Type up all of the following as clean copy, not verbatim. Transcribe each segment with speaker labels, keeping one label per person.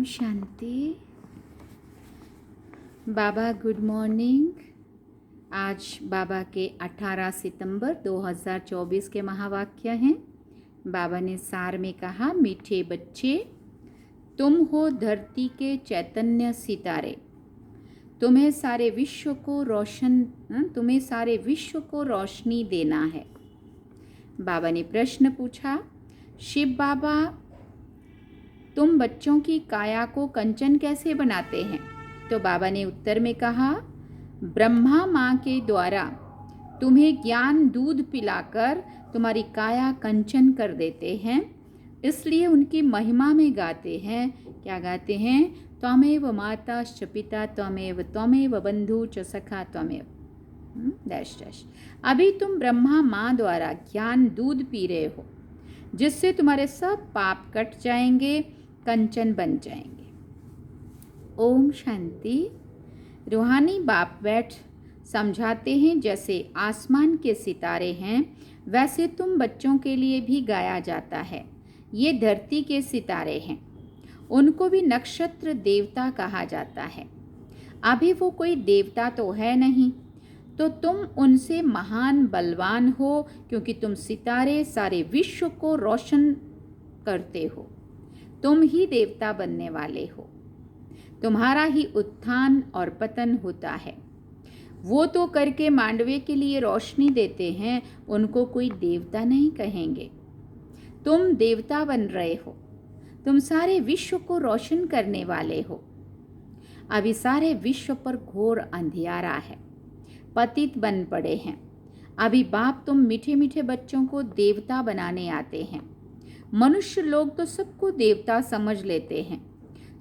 Speaker 1: ओम शांति। बाबा good morning. आज बाबा के 18 सितंबर 2024 के महावाक्य हैं। बाबा ने सार में कहा, मीठे बच्चे, तुम हो धरती के चैतन्य सितारे। तुम्हें सारे विश्व को रोशनी देना है। बाबा ने प्रश्न पूछा, शिव बाबा, तुम बच्चों की काया को कंचन कैसे बनाते हैं? तो बाबा ने उत्तर में कहा, ब्रह्मा माँ के द्वारा तुम्हें ज्ञान दूध पिलाकर तुम्हारी काया कंचन कर देते हैं। इसलिए उनकी महिमा में गाते हैं। क्या गाते हैं? त्वमेव माता च पिता त्वमेव बंधु च सखा त्वमेव डैश डैश। अभी तुम ब्रह्मा माँ द्वारा ज्ञान दूध पी रहे हो, जिससे तुम्हारे सब पाप कट जाएंगे, कंचन बन जाएंगे। ओम शांति। रूहानी बाप बैठ समझाते हैं, जैसे आसमान के सितारे हैं वैसे तुम बच्चों के लिए भी गाया जाता है। ये धरती के सितारे हैं, उनको भी नक्षत्र देवता कहा जाता है। अभी वो कोई देवता तो है नहीं, तो तुम उनसे महान बलवान हो, क्योंकि तुम सितारे सारे विश्व को रोशन करते हो। तुम ही देवता बनने वाले हो। तुम्हारा ही उत्थान और पतन होता है। वो तो करके मांडवे के लिए रोशनी देते हैं, उनको कोई देवता नहीं कहेंगे। तुम देवता बन रहे हो। तुम सारे विश्व को रोशन करने वाले हो। अभी सारे विश्व पर घोर अंधियारा है, पतित बन पड़े हैं। अभी बाप तुम मीठे मीठे बच्चों को देवता बनाने आते हैं। मनुष्य लोग तो सबको देवता समझ लेते हैं,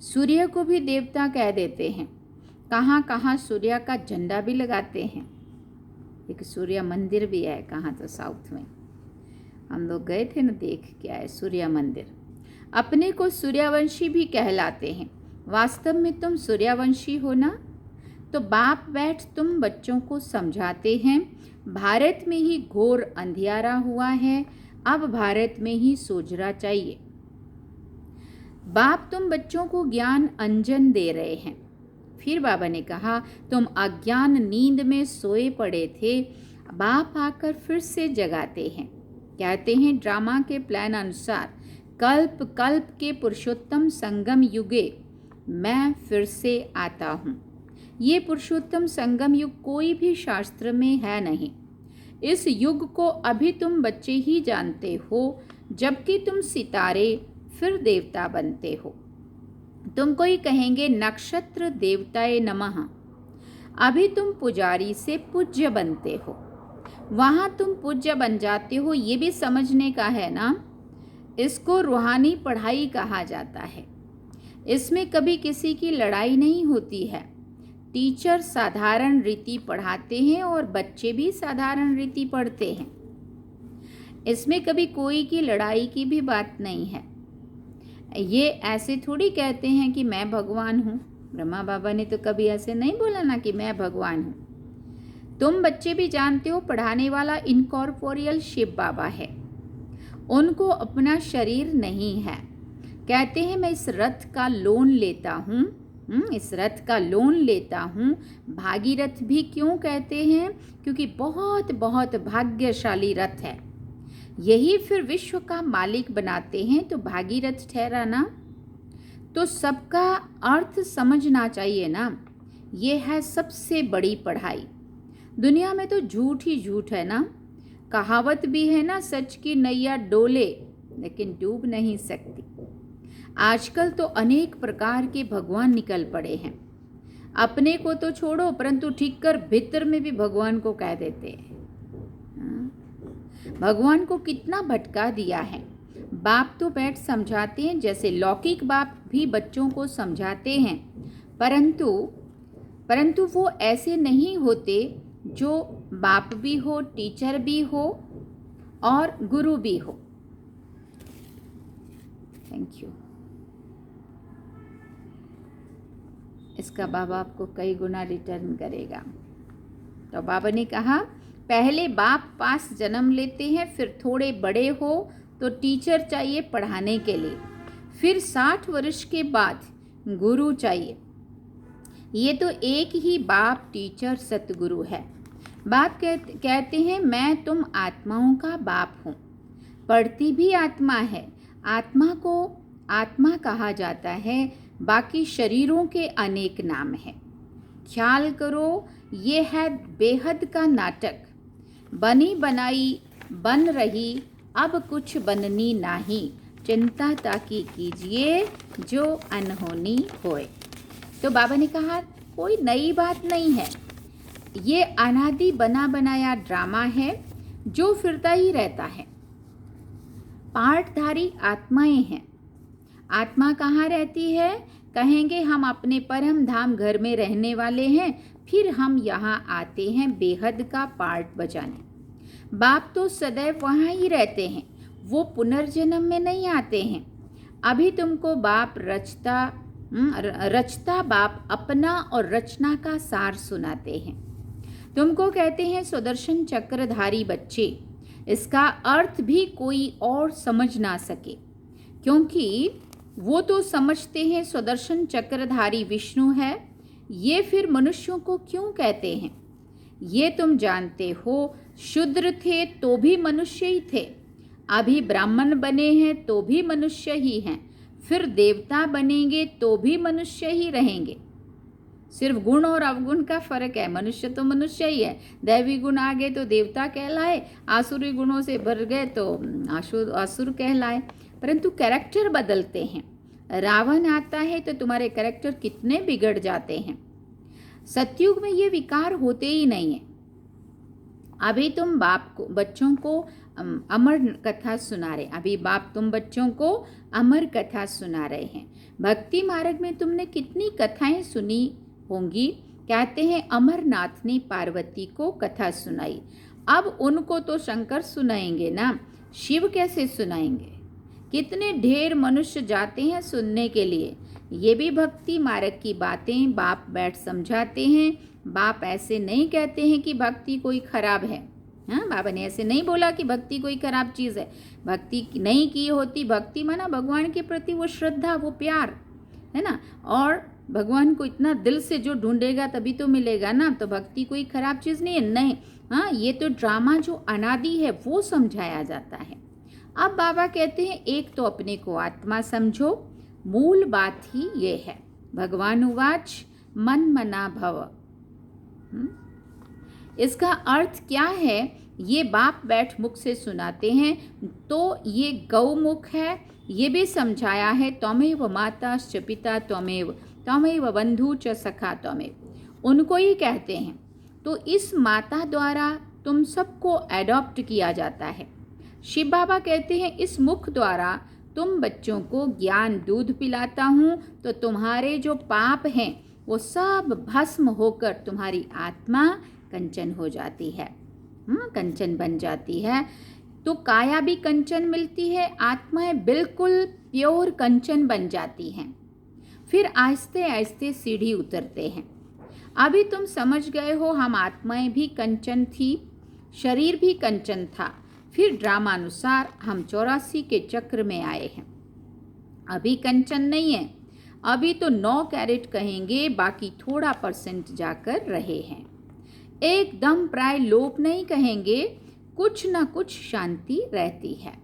Speaker 1: सूर्य को भी देवता कह देते हैं। कहाँ कहाँ सूर्य का झंडा भी लगाते हैं। एक सूर्य मंदिर भी है कहाँ तो साउथ में, हम लोग गए थे ना, देख के आए सूर्य मंदिर। अपने को सूर्यवंशी भी कहलाते हैं। वास्तव में तुम सूर्यवंशी हो ना? तो बाप बैठ तुम बच्चों को समझाते हैं, भारत में ही घोर अंधियारा हुआ है, अब भारत में ही सोजरा चाहिए। बाप तुम बच्चों को ज्ञान अंजन दे रहे हैं। फिर बाबा ने कहा, तुम अज्ञान नींद में सोए पड़े थे, बाप आकर फिर से जगाते हैं। कहते हैं, ड्रामा के प्लान अनुसार कल्प कल्प के पुरुषोत्तम संगम युगे मैं फिर से आता हूँ। ये पुरुषोत्तम संगम युग कोई भी शास्त्र में है नहीं। इस युग को अभी तुम बच्चे ही जानते हो, जबकि तुम सितारे फिर देवता बनते हो। तुमको ही कहेंगे नक्षत्र देवताए नमः। अभी तुम पुजारी से पूज्य बनते हो, वहाँ तुम पूज्य बन जाते हो। ये भी समझने का है ना। इसको रूहानी पढ़ाई कहा जाता है। इसमें कभी किसी की लड़ाई नहीं होती है। टीचर साधारण रीति पढ़ाते हैं और बच्चे भी साधारण रीति पढ़ते हैं। इसमें कभी कोई की लड़ाई की भी बात नहीं है। ये ऐसे थोड़ी कहते हैं कि मैं भगवान हूँ। ब्रह्मा बाबा ने तो कभी ऐसे नहीं बोला ना कि मैं भगवान हूँ। तुम बच्चे भी जानते हो, पढ़ाने वाला इनकॉर्पोरियल शिव बाबा है। उनको अपना शरीर नहीं है। कहते हैं, मैं इस रथ का लोन लेता हूँ, इस रथ का लोन लेता हूँ। भागीरथ भी क्यों कहते हैं? क्योंकि बहुत बहुत भाग्यशाली रथ है। यही फिर विश्व का मालिक बनाते हैं, तो भागीरथ ठहरा ना। तो सबका अर्थ समझना चाहिए ना। ये है सबसे बड़ी पढ़ाई। दुनिया में तो झूठ ही झूठ है ना। कहावत भी है ना, सच की नैया डोले लेकिन डूब नहीं सकती। आजकल तो अनेक प्रकार के भगवान निकल पड़े हैं। अपने को तो छोड़ो, परंतु ठीक कर भीतर में भी भगवान को कह देते हैं। भगवान को कितना भटका दिया है। बाप तो बैठ समझाते हैं, जैसे लौकिक बाप भी बच्चों को समझाते हैं, परंतु वो ऐसे नहीं होते जो बाप भी हो, टीचर भी हो और गुरु भी हो। Thank you. इसका बाबा आपको कई गुना रिटर्न करेगा। तो बाबा ने कहा, पहले बाप पास जन्म लेते हैं, फिर थोड़े बड़े हो तो टीचर चाहिए पढ़ाने के लिए। फिर 60 वर्ष के बाद गुरु चाहिए। ये तो एक ही बाप, टीचर, सतगुरु है। बाप कहते हैं मैं तुम आत्माओं का बाप हूँ। पढ़ती भी आत्मा है। आत्मा को आत्मा कहा जाता है। बाकी शरीरों के अनेक नाम हैं। ख्याल करो, ये है बेहद का नाटक। बनी बनाई बन रही, अब कुछ बननी नहीं। चिंता ताकि कीजिए जो अनहोनी होए। तो बाबा ने कहा कोई नई बात नहीं है। ये अनादि बना बनाया ड्रामा है जो फिरता ही रहता है। पार्टधारी आत्माएं हैं। आत्मा कहाँ रहती है? कहेंगे हम अपने परम धाम घर में रहने वाले हैं, फिर हम यहाँ आते हैं बेहद का पार्ट बजाने। बाप तो सदैव वहाँ ही रहते हैं, वो पुनर्जन्म में नहीं आते हैं। अभी तुमको बाप रचता बाप अपना और रचना का सार सुनाते हैं। तुमको कहते हैं सुदर्शन चक्रधारी बच्चे। इसका अर्थ भी कोई और समझ ना सके, क्योंकि वो तो समझते हैं सुदर्शन चक्रधारी विष्णु है। ये फिर मनुष्यों को क्यों कहते हैं? ये तुम जानते हो, शूद्र थे तो भी मनुष्य ही थे, अभी ब्राह्मण बने हैं तो भी मनुष्य ही हैं, फिर देवता बनेंगे तो भी मनुष्य ही रहेंगे। सिर्फ गुण और अवगुण का फर्क है। मनुष्य तो मनुष्य ही है। दैवी गुण आ गए तो देवता कहलाए, आसुरी गुणों से भर गए तो असुर कहलाए, परंतु कैरेक्टर बदलते हैं। रावण आता है तो तुम्हारे कैरेक्टर कितने बिगड़ जाते हैं। सतयुग में ये विकार होते ही नहीं है। अभी तुम बच्चों को अमर कथा सुना रहे। अभी बाप तुम बच्चों को अमर कथा सुना रहे हैं। भक्ति मार्ग में तुमने कितनी कथाएं सुनी होंगी। कहते हैं अमरनाथ ने पार्वती को कथा सुनाई। अब उनको तो शंकर सुनाएंगे ना, शिव कैसे सुनाएंगे? कितने ढेर मनुष्य जाते हैं सुनने के लिए। ये भी भक्ति मार्ग की बातें बाप बैठ समझाते हैं। बाप ऐसे नहीं कहते हैं कि भक्ति कोई खराब है। हाँ, बाबा ने ऐसे नहीं बोला कि भक्ति कोई खराब चीज़ है। भक्ति नहीं की होती, भक्ति माना भगवान के प्रति वो श्रद्धा, वो प्यार है ना। और भगवान को इतना दिल से जो ढूंढेगा तभी तो मिलेगा ना। तो भक्ति कोई खराब चीज़ नहीं है, नहीं। हाँ, ये तो ड्रामा जो अनादि है वो समझाया जाता है। अब बाबा कहते हैं एक तो अपने को आत्मा समझो, मूल बात ही ये है। भगवान उवाच मन मना भव। इसका अर्थ क्या है? ये बाप बैठ मुख से सुनाते हैं। तो ये गौमुख है। ये भी समझाया है त्वमेव माता च पिता त्वमेव त्वमेव बंधु च सखा त्वमेव। उनको ही कहते हैं। तो इस माता द्वारा तुम सबको एडॉप्ट किया जाता है। शिव बाबा कहते हैं इस मुख द्वारा तुम बच्चों को ज्ञान दूध पिलाता हूँ, तो तुम्हारे जो पाप हैं वो सब भस्म होकर तुम्हारी आत्मा कंचन हो जाती है। कंचन बन जाती है। तो काया भी कंचन मिलती है, आत्माएं बिल्कुल प्योर कंचन बन जाती हैं। फिर आहिस्ते आहिस्ते सीढ़ी उतरते हैं। अभी तुम समझ गए हो हम आत्माएं भी कंचन थी, शरीर भी कंचन था। फिर ड्रामानुसार हम 84 के चक्र में आए हैं। अभी कंचन नहीं है, अभी तो 9 कैरेट कहेंगे, बाकी थोड़ा % जाकर रहे हैं। एकदम प्राय लोप नहीं कहेंगे, कुछ ना कुछ शांति रहती है।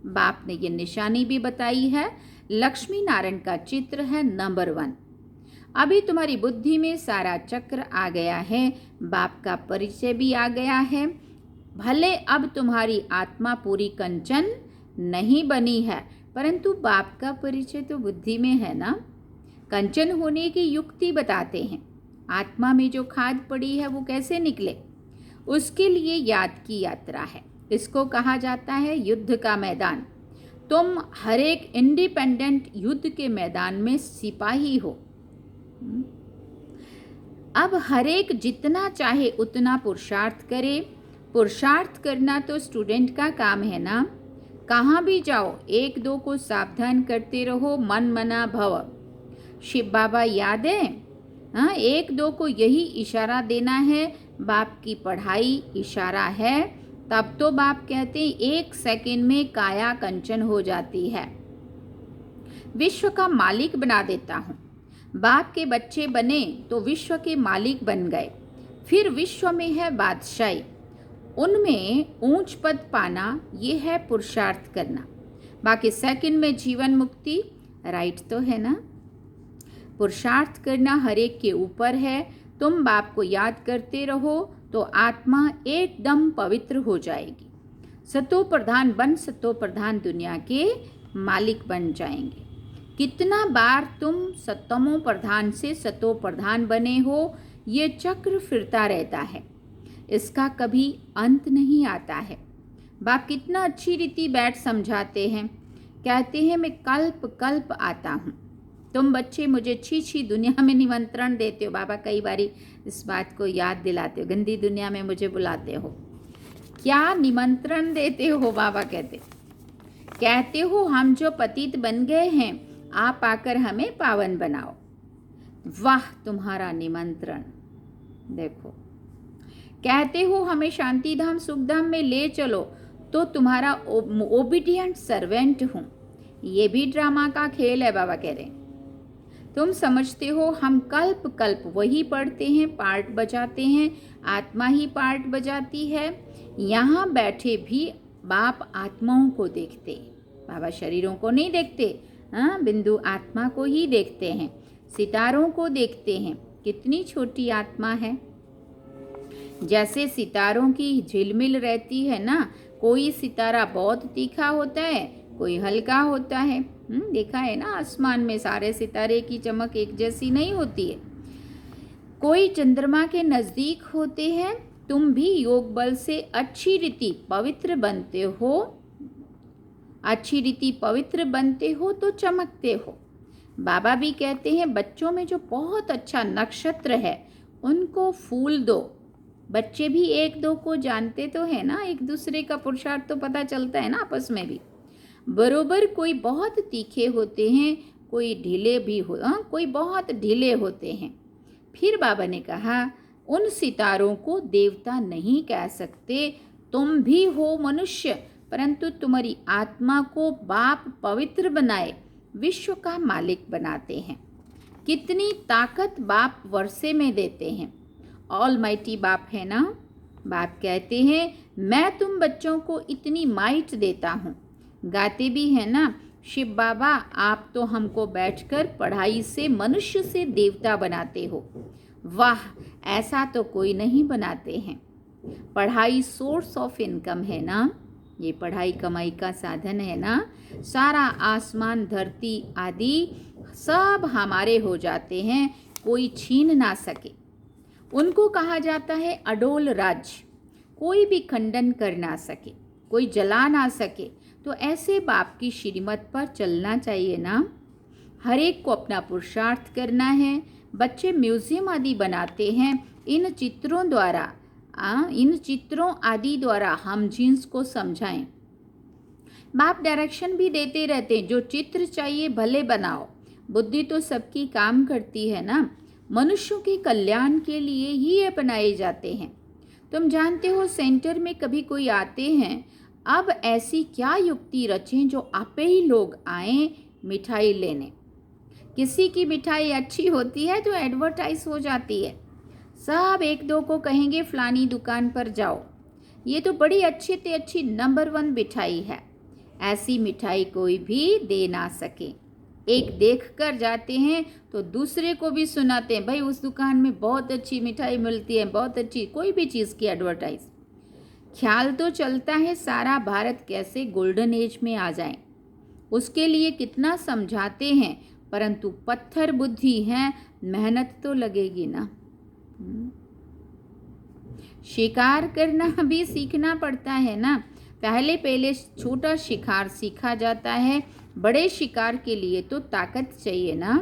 Speaker 1: बाप ने ये निशानी भी बताई है। लक्ष्मी नारायण का चित्र है नंबर 1। अभी तुम्हारी बुद्धि में सारा चक्र आ गया है, बाप का परिचय भी आ गया है। भले अब तुम्हारी आत्मा पूरी कंचन नहीं बनी है, परंतु बाप का परिचय तो बुद्धि में है ना। कंचन होने की युक्ति बताते हैं। आत्मा में जो खाद पड़ी है वो कैसे निकले, उसके लिए याद की यात्रा है। इसको कहा जाता है युद्ध का मैदान। तुम हर एक इंडिपेंडेंट युद्ध के मैदान में सिपाही हो। अब हर एक जितना चाहे उतना पुरुषार्थ करे। पुरुषार्थ करना तो स्टूडेंट का काम है ना। कहाँ भी जाओ 1-2 को सावधान करते रहो, मन मना भव। शिव बाबा याद है? हाँ, 1-2 को यही इशारा देना है। बाप की पढ़ाई इशारा है। तब तो बाप कहते 1 सेकंड में काया कंचन हो जाती है। विश्व का मालिक बना देता हूँ। बाप के बच्चे बने तो विश्व के मालिक बन गए, फिर विश्व में है बादशाही, उनमें ऊंच पद पाना, ये है पुरुषार्थ करना। बाकी सेकंड में जीवन मुक्ति, राइट तो है ना। पुरुषार्थ करना हर एक के ऊपर है। तुम बाप को याद करते रहो तो आत्मा एकदम पवित्र हो जाएगी। सतो प्रधान बन सतो प्रधान दुनिया के मालिक बन जाएंगे। कितना बार तुम सतमो प्रधान से सतो प्रधान बने हो, ये चक्र फिरता रहता है, इसका कभी अंत नहीं आता है। बाप कितना अच्छी रीति बैठ समझाते हैं, कहते हैं मैं कल्प कल्प आता हूँ। तुम बच्चे मुझे छी छी दुनिया में निमंत्रण देते हो, बाबा कई बारी इस बात को याद दिलाते हो, गंदी दुनिया में मुझे बुलाते हो, क्या निमंत्रण देते हो। बाबा कहते हो हम जो पतित बन गए हैं, आप आकर हमें पावन बनाओ। वाह तुम्हारा निमंत्रण देखो। कहते हो हमें शांति धाम सुख धाम में ले चलो, तो तुम्हारा ओबीडियंट सर्वेंट हूँ। ये भी ड्रामा का खेल है, बाबा कह रहे हैं। तुम समझते हो हम कल्प कल्प वही पढ़ते हैं, पार्ट बजाते हैं, आत्मा ही पार्ट बजाती है। यहाँ बैठे भी बाप आत्माओं को देखते हैं, बाबा शरीरों को नहीं देखते। हाँ, बिंदु आत्मा को ही देखते हैं, सितारों को देखते हैं। कितनी छोटी आत्मा है। जैसे सितारों की झिलमिल रहती है ना, कोई सितारा बहुत तीखा होता है, कोई हल्का होता है। देखा है ना, आसमान में सारे सितारे की चमक एक जैसी नहीं होती है। कोई चंद्रमा के नज़दीक होते हैं। तुम भी योग बल से अच्छी रीति पवित्र बनते हो, अच्छी रीति पवित्र बनते हो तो चमकते हो। बाबा भी कहते हैं बच्चों में जो बहुत अच्छा नक्षत्र है उनको फूल दो। बच्चे भी एक दो को जानते तो है ना, एक दूसरे का पुरुषार्थ तो पता चलता है ना आपस में भी। बरोबर कोई बहुत तीखे होते हैं, कोई ढीले भी कोई बहुत ढीले होते हैं। फिर बाबा ने कहा उन सितारों को देवता नहीं कह सकते, तुम भी हो मनुष्य, परंतु तुम्हारी आत्मा को बाप पवित्र बनाए विश्व का मालिक बनाते हैं। कितनी ताकत बाप वर्षे में देते हैं। ऑलमाइटी बाप है ना। बाप कहते हैं मैं तुम बच्चों को इतनी माइट देता हूँ। गाते भी है ना, शिव बाबा आप तो हमको बैठकर पढ़ाई से मनुष्य से देवता बनाते हो। वाह, ऐसा तो कोई नहीं बनाते हैं। पढ़ाई सोर्स ऑफ इनकम है ना, ये पढ़ाई कमाई का साधन है ना। सारा आसमान धरती आदि सब हमारे हो जाते हैं, कोई छीन ना सके। उनको कहा जाता है अडोल राज्य, कोई भी खंडन कर ना सके, कोई जला ना सके। तो ऐसे बाप की श्रीमत पर चलना चाहिए ना। हर एक को अपना पुरुषार्थ करना है। बच्चे म्यूजियम आदि बनाते हैं, इन चित्रों द्वारा इन चित्रों आदि द्वारा हम जीन्स को समझाएं। बाप डायरेक्शन भी देते रहते हैं, जो चित्र चाहिए भले बनाओ। बुद्धि तो सबकी काम करती है ना, मनुष्यों के कल्याण के लिए ही ये बनाए जाते हैं। तुम जानते हो सेंटर में कभी कोई आते हैं, अब ऐसी क्या युक्ति रचें जो आपे ही लोग आएं मिठाई लेने। किसी की मिठाई अच्छी होती है तो एडवर्टाइज हो जाती है, सब एक दो को कहेंगे फलानी दुकान पर जाओ, ये तो बड़ी अच्छी से अच्छी नंबर 1 मिठाई है। ऐसी मिठाई कोई भी दे ना सके। एक देख कर जाते हैं तो दूसरे को भी सुनाते हैं, भाई उस दुकान में बहुत अच्छी मिठाई मिलती है, बहुत अच्छी। कोई भी चीज़ की एडवर्टाइज। ख्याल तो चलता है सारा भारत कैसे गोल्डन एज में आ जाए, उसके लिए कितना समझाते हैं, परंतु पत्थर बुद्धि है, मेहनत तो लगेगी ना। शिकार करना भी सीखना पड़ता है ना। पहले छोटा शिकार सीखा जाता है, बड़े शिकार के लिए तो ताकत चाहिए ना।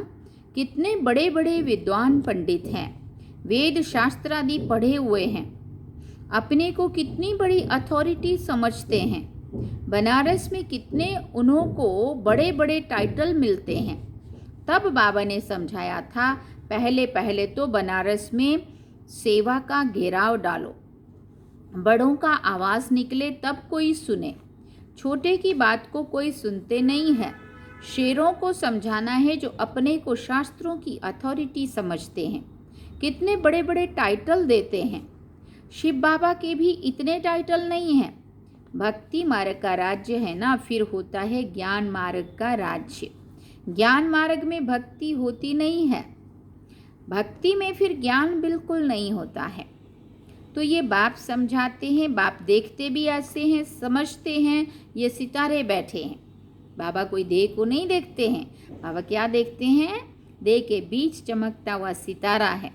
Speaker 1: कितने बड़े बड़े विद्वान पंडित हैं, वेद शास्त्र आदि पढ़े हुए हैं, अपने को कितनी बड़ी अथॉरिटी समझते हैं। बनारस में कितने उन्हों को बड़े बड़े टाइटल मिलते हैं। तब बाबा ने समझाया था पहले तो बनारस में सेवा का घेराव डालो, बड़ों का आवाज़ निकले तब कोई सुने, छोटे की बात को कोई सुनते नहीं है। शेरों को समझाना है जो अपने को शास्त्रों की अथॉरिटी समझते हैं। कितने बड़े बड़े टाइटल देते हैं। शिव बाबा के भी इतने टाइटल नहीं हैं। भक्ति मार्ग का राज्य है ना, फिर होता है ज्ञान मार्ग का राज्य। ज्ञान मार्ग में भक्ति होती नहीं है, भक्ति में फिर ज्ञान बिल्कुल नहीं होता है। तो ये बाप समझाते हैं, बाप देखते भी ऐसे हैं, समझते हैं। ये सितारे बैठे हैं, बाबा कोई देह को नहीं देखते हैं। बाबा क्या देखते हैं? देह के बीच चमकता हुआ सितारा है,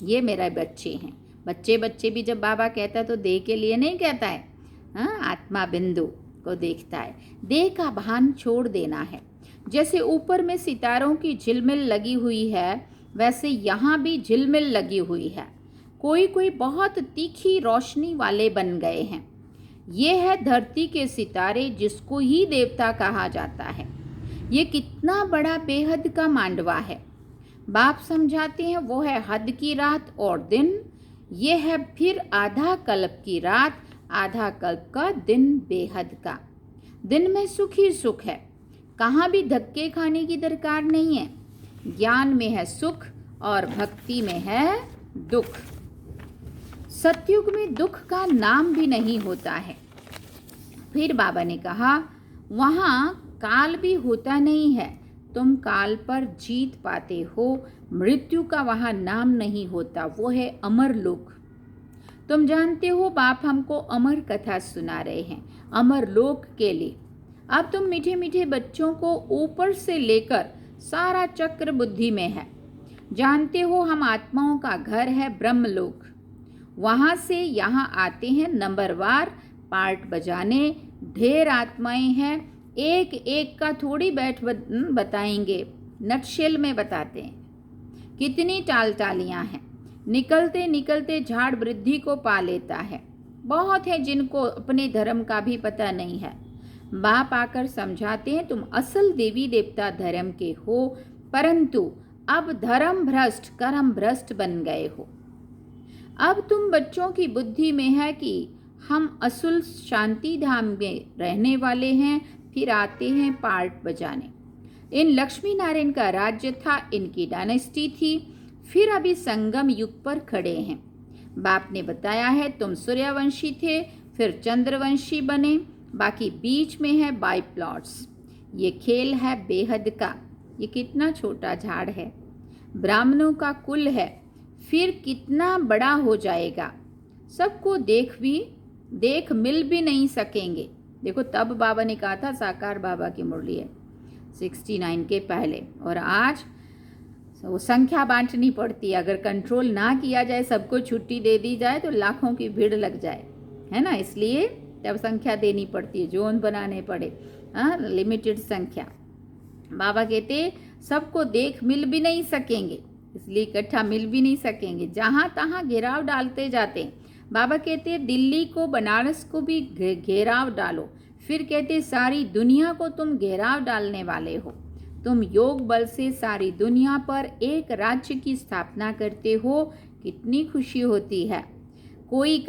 Speaker 1: ये मेरे बच्चे हैं। बच्चे बच्चे भी जब बाबा कहता है तो देह के लिए नहीं कहता है, हाँ, आत्मा बिंदु को देखता है। देह का भान छोड़ देना है। जैसे ऊपर में सितारों की झिलमिल लगी हुई है, वैसे यहाँ भी झिलमिल लगी हुई है। कोई कोई बहुत तीखी रोशनी वाले बन गए हैं। ये है धरती के सितारे, जिसको ही देवता कहा जाता है। ये कितना बड़ा बेहद का मांडवा है। बाप समझाते हैं वो है हद की रात और दिन। ये है फिर आधा कल्प की रात, आधा कल्प का दिन बेहद का। दिन में सुख ही सुख है, कहाँ भी धक्के खाने की दरकार नहीं है। ज्ञान में है सुख और भक्ति में है दुख। सतयुग में दुख का नाम भी नहीं होता है। फिर बाबा ने कहा वहाँ काल भी होता नहीं है, तुम काल पर जीत पाते हो। मृत्यु का वहाँ नाम नहीं होता, वो है अमर लोक। तुम जानते हो बाप हमको अमर कथा सुना रहे हैं अमर लोक के लिए। अब तुम मीठे मीठे बच्चों को ऊपर से लेकर सारा चक्र बुद्धि में है। जानते हो हम आत्माओं का घर है ब्रह्मलोक। वहाँ से यहाँ आते हैं नंबरवार पार्ट बजाने। ढेर आत्माएं हैं, एक एक का थोड़ी बैठ बताएंगे, नटशेल में बताते हैं। कितनी टाल टालियाँ हैं, निकलते निकलते झाड़ वृद्धि को पा लेता है। बहुत है जिनको अपने धर्म का भी पता नहीं है। बाप आकर समझाते हैं तुम असल देवी देवता धर्म के हो, परंतु अब धर्म भ्रष्ट कर्म भ्रष्ट बन गए हो। अब तुम बच्चों की बुद्धि में है कि हम असुल शांति धाम में रहने वाले हैं। फिर आते हैं पार्ट बजाने। इन लक्ष्मी नारायण का राज्य था, इनकी डायनेस्टी थी। फिर अभी संगम युग पर खड़े हैं। बाप ने बताया है तुम सूर्यवंशी थे, फिर चंद्रवंशी बने, बाकी बीच में है बाई प्लॉट्स। ये खेल है बेहद का। ये कितना छोटा झाड़ है, ब्राह्मणों का कुल है, फिर कितना बड़ा हो जाएगा। सबको देख मिल भी नहीं सकेंगे। देखो तब बाबा ने कहा था, साकार बाबा की मुरली है 69 के पहले, और आज वो संख्या बांटनी पड़ती है। अगर कंट्रोल ना किया जाए, सबको छुट्टी दे दी जाए तो लाखों की भीड़ लग जाए, है ना। इसलिए तब संख्या देनी पड़ती है, जोन बनाने पड़े, हाँ, लिमिटेड संख्या। बाबा कहते सबको देख मिल भी नहीं सकेंगे, इसलिए इकट्ठा मिल भी नहीं सकेंगे। जहाँ तहाँ घेराव डालते जाते हैं। बाबा कहते हैं दिल्ली को बनारस को भी घेराव डालो। फिर कहते सारी दुनिया को तुम घेराव डालने वाले हो। तुम योग बल से सारी दुनिया पर एक राज्य की स्थापना करते हो। कितनी खुशी होती है। कोई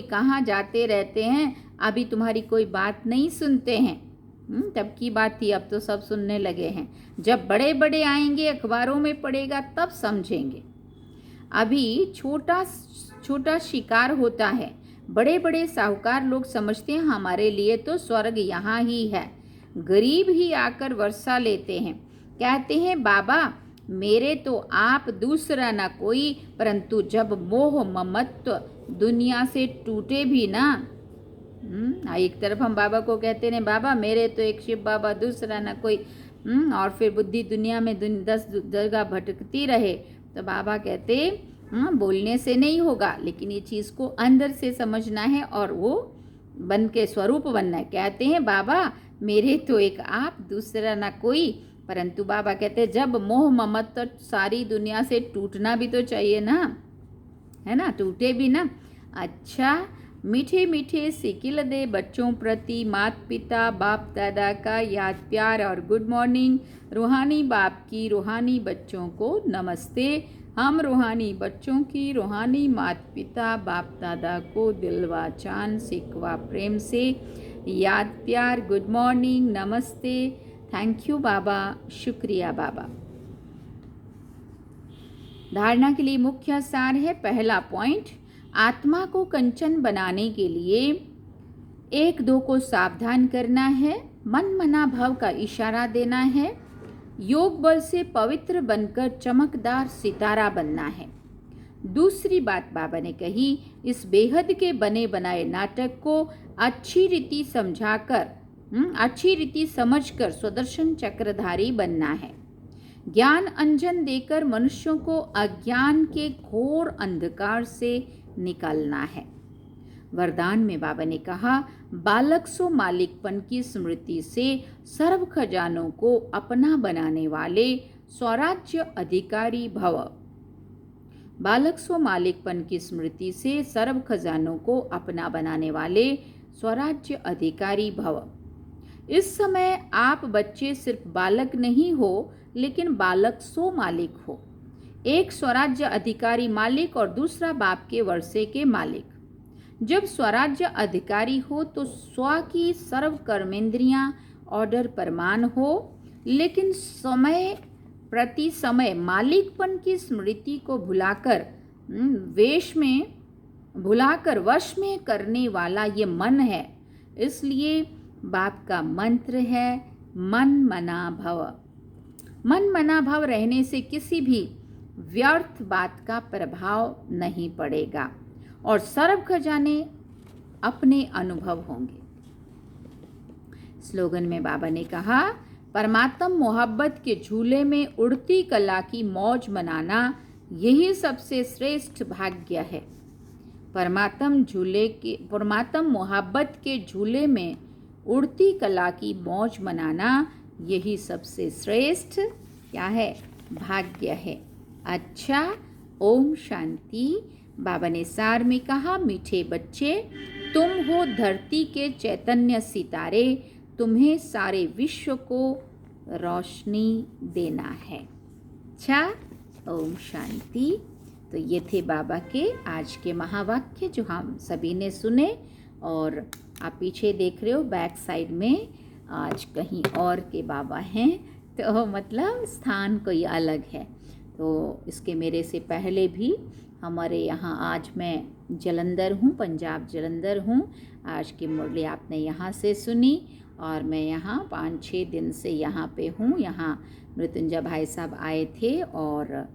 Speaker 1: कहाँ जाते रहते हैं, अभी तुम्हारी कोई बात नहीं सुनते हैं। तब की बात थी, अब तो सब सुनने लगे हैं। जब बड़े बड़े आएंगे, अखबारों में पड़ेगा, तब समझेंगे। अभी छोटा छोटा शिकार होता है। बड़े बड़े साहूकार लोग समझते हैं हमारे लिए तो स्वर्ग यहाँ ही है। गरीब ही आकर वर्षा लेते हैं, कहते हैं बाबा मेरे तो आप दूसरा ना कोई, परंतु जब मोह ममत्व दुनिया से टूटे भी ना। एक तरफ हम बाबा को कहते हैं बाबा मेरे तो एक शिव बाबा, दूसरा ना कोई, और फिर बुद्धि दुनिया में 10 जगह भटकती रहे। तो बाबा कहते बोलने से नहीं होगा, लेकिन ये चीज़ को अंदर से समझना है और वो बन के स्वरूप बनना है। कहते हैं बाबा मेरे तो एक आप, दूसरा ना कोई, परंतु बाबा कहते हैं जब मोह ममत्व तो सारी दुनिया से टूटना भी तो चाहिए ना, है ना, टूटे भी ना। अच्छा, मीठे मीठे सिकिल दे बच्चों प्रति माता पिता बाप दादा का याद प्यार और गुड मॉर्निंग। रूहानी बाप की रूहानी बच्चों को नमस्ते। हम रूहानी बच्चों की रूहानी माता पिता बाप दादा को दिलवा चांद सिकवा प्रेम से याद प्यार गुड मॉर्निंग नमस्ते। थैंक यू बाबा, शुक्रिया बाबा। धारणा के लिए मुख्य सार है, पहला पॉइंट, आत्मा को कंचन बनाने के लिए एक दो को सावधान करना है, मन मना भाव का इशारा देना है, योग बल से पवित्र बनकर चमकदार सितारा बनना है। दूसरी बात बाबा ने कही, इस बेहद के बने बनाए नाटक को अच्छी रीति समझकर सुदर्शन चक्रधारी बनना है। ज्ञान अंजन देकर मनुष्यों को अज्ञान के घोर अंधकार से निकालना है। वरदान में बाबा ने कहा, बालक सो मालिकपन की स्मृति से सर्व खजानों को अपना बनाने वाले स्वराज्य अधिकारी भव। बालक सो मालिकपन की स्मृति से सर्व खजानों को अपना बनाने वाले स्वराज्य अधिकारी भव। इस समय आप बच्चे सिर्फ बालक नहीं हो, लेकिन बालक सो मालिक हो। एक स्वराज्य अधिकारी मालिक और दूसरा बाप के वर्षे के मालिक। जब स्वराज्य अधिकारी हो तो स्व की सर्व कर्मेंद्रियां ऑर्डर परमान हो, लेकिन समय प्रति समय मालिकपन की स्मृति को भुलाकर वश में करने वाला ये मन है। इसलिए बाप का मंत्र है, मन मना भव। मन मना भाव रहने से किसी भी व्यर्थ बात का प्रभाव नहीं पड़ेगा और सर्व खजाने अपने अनुभव होंगे। स्लोगन में बाबा ने कहा, परमात्म मोहब्बत के झूले में उड़ती कला की मौज मनाना यही सबसे श्रेष्ठ भाग्य है। परमात्म मोहब्बत के झूले में उड़ती कला की मौज मनाना यही सबसे श्रेष्ठ क्या है, भाग्य है। अच्छा, ओम शांति। बाबा ने सार में कहा, मीठे बच्चे, तुम हो धरती के चैतन्य सितारे, तुम्हें सारे विश्व को रोशनी देना है। अच्छा, ओम शांति। तो ये थे बाबा के आज के महावाक्य जो हम सभी ने सुने। और आप पीछे देख रहे हो बैक साइड में आज कहीं और के बाबा हैं, तो मतलब स्थान कोई अलग है। तो इसके मेरे से पहले भी हमारे यहाँ, आज मैं जलंधर हूँ, पंजाब जलंधर हूँ। आज की मुरली आपने यहाँ से सुनी और मैं यहाँ 5-6 दिन से यहाँ पे हूँ। यहाँ मृत्युंजय भाई साहब आए थे और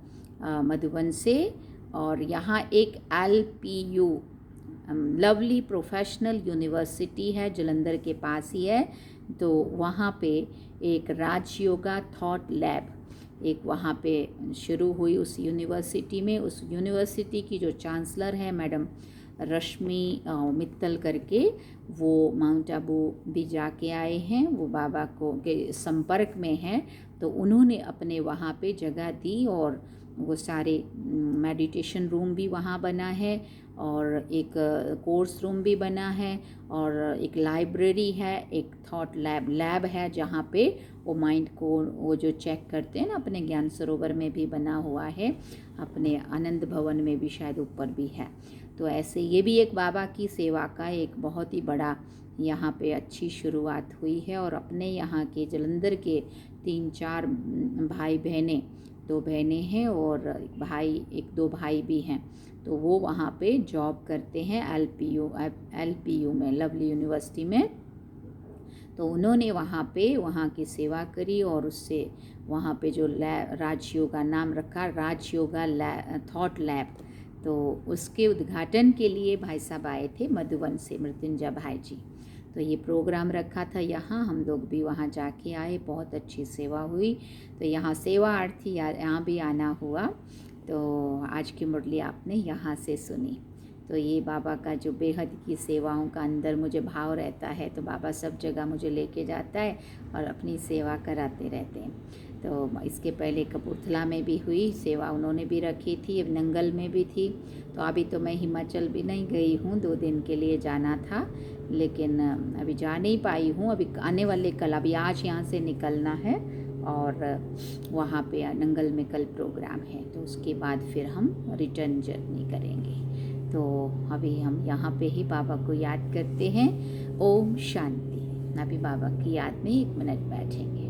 Speaker 1: मधुबन से, और यहाँ एक LPU लवली प्रोफेशनल यूनिवर्सिटी है, जलंधर के पास ही है। तो वहाँ पे एक राज योगा थॉट लैब एक वहाँ पे शुरू हुई उस यूनिवर्सिटी में। उस यूनिवर्सिटी की जो चांसलर है मैडम रश्मि मित्तल करके, वो माउंट आबू भी जाके आए हैं, वो बाबा को के संपर्क में हैं। तो उन्होंने अपने वहाँ पे जगह दी और वो सारे मेडिटेशन रूम भी वहाँ बना है और एक कोर्स रूम भी बना है और एक लाइब्रेरी है, एक थॉट लैब है जहाँ पे वो माइंड को वो जो चेक करते हैं ना, अपने ज्ञान सरोवर में भी बना हुआ है, अपने आनंद भवन में भी शायद ऊपर भी है। तो ऐसे ये भी एक बाबा की सेवा का एक बहुत ही बड़ा यहाँ पे अच्छी शुरुआत हुई है। और अपने यहाँ के जलंधर के 3-4 भाई बहनें, 2 बहनें हैं और एक दो भाई भी हैं। तो वो वहाँ पे जॉब करते हैं LPU में, लवली यूनिवर्सिटी में। तो उन्होंने वहाँ की सेवा करी और उससे वहाँ पे जो राजयोग का नाम रखा, राजयोगा थॉट लैब, तो उसके उद्घाटन के लिए भाई साहब आए थे मधुबन से, मृत्युंजय भाई जी। तो ये प्रोग्राम रखा था यहाँ, हम लोग भी वहाँ जाके आए, बहुत अच्छी सेवा हुई। तो यहाँ सेवार्थी यहाँ भी आना हुआ। तो आज की मुरली आपने यहाँ से सुनी। तो ये बाबा का जो बेहद की सेवाओं का अंदर मुझे भाव रहता है, तो बाबा सब जगह मुझे लेके जाता है और अपनी सेवा कराते रहते हैं। तो इसके पहले कपूरथला में भी हुई सेवा, उन्होंने भी रखी थी, अब नंगल में भी थी। तो अभी तो मैं हिमाचल भी नहीं गई हूँ, 2 दिन के लिए जाना था, लेकिन अभी जा नहीं पाई हूँ। अभी आने वाले कल, अभी आज यहाँ से निकलना है और वहाँ पे नंगल में कल प्रोग्राम है। तो उसके बाद फिर हम रिटर्न जर्नी करेंगे। तो अभी हम यहाँ पे ही बाबा को याद करते हैं। ओम शांति। अभी बाबा की याद में 1 मिनट बैठेंगे।